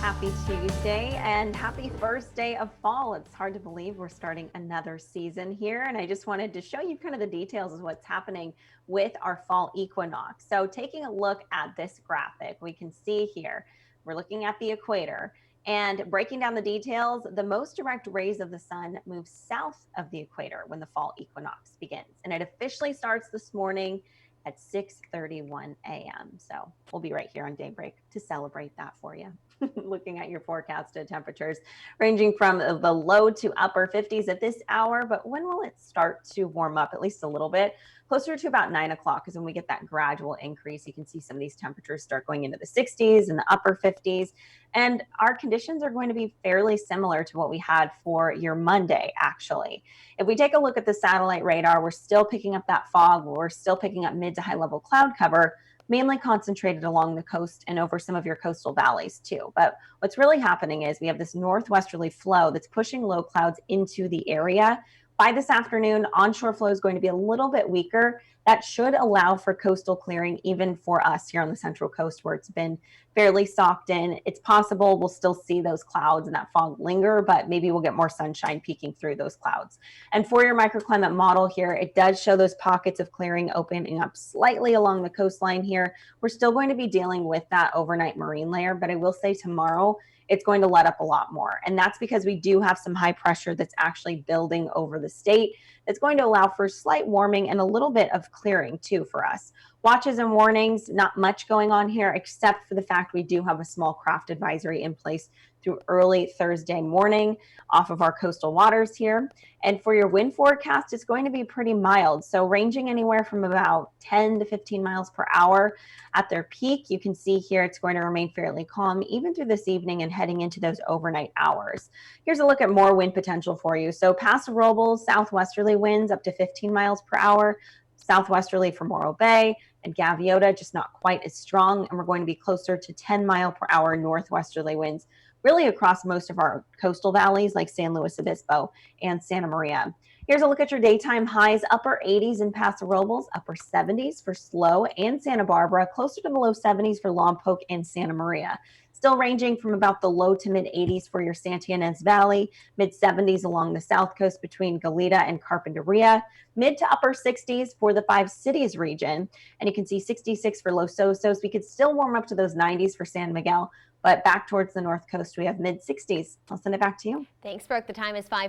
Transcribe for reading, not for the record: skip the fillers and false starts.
Happy Tuesday and happy first day of fall. It's hard to believe we're starting another season here. And I just wanted to show you kind of the details of what's happening with our fall equinox. So, taking a look at this graphic, we can see here we're looking at the equator and breaking down the details. The most direct rays of the sun move south of the equator when the fall equinox begins. And it officially starts this morning at 6:31 a.m. So, we'll be right here on Daybreak to celebrate that for you. Looking at your forecasted temperatures ranging from the low to upper 50s at this hour. But when will it start to warm up at least a little bit? Closer to about 9 o'clock is when we get that gradual increase. You can see some of these temperatures start going into the 60s and the upper 50s. And our conditions are going to be fairly similar to what we had for your Monday, actually. If we take a look at the satellite radar, we're still picking up that fog. We're still picking up mid to high level cloud cover, mainly concentrated along the coast and over some of your coastal valleys too. But what's really happening is we have this northwesterly flow that's pushing low clouds into the area. By this afternoon, onshore flow is going to be a little bit weaker. That should allow for coastal clearing even for us here on the central coast where it's been fairly socked in. It's possible we'll still see those clouds and that fog linger, but maybe we'll get more sunshine peeking through those clouds. And for your microclimate model here, it does show those pockets of clearing opening up slightly along the coastline here. We're still going to be dealing with that overnight marine layer, but I will say tomorrow it's going to let up a lot more. And that's because we do have some high pressure that's actually building over the state. That's going to allow for slight warming and a little bit of clearing too for us. Watches and warnings, not much going on here, except for the fact we do have a small craft advisory in place through early Thursday morning off of our coastal waters here. And for your wind forecast, it's going to be pretty mild. So ranging anywhere from about 10 to 15 miles per hour at their peak. You can see here it's going to remain fairly calm even through this evening and heading into those overnight hours. Here's a look at more wind potential for you. So Paso Robles, southwesterly winds up to 15 miles per hour, southwesterly for Morro Bay, and Gaviota, just not quite as strong. And we're going to be closer to 10-mile per hour northwesterly winds really across most of our coastal valleys like San Luis Obispo and Santa Maria. Here's a look at your daytime highs: upper 80s in Paso Robles, upper 70s for SLO and Santa Barbara, closer to the low 70s for Lompoc and Santa Maria. Still ranging from about the low to mid 80s for your Santa Ynez Valley, mid 70s along the south coast between Goleta and Carpinteria, mid to upper 60s for the Five Cities region. And you can see 66 for Los Osos. We could still warm up to those 90s for San Miguel, but back towards the north coast, we have mid 60s. I'll send it back to you. Thanks, Brooke. The time is 5.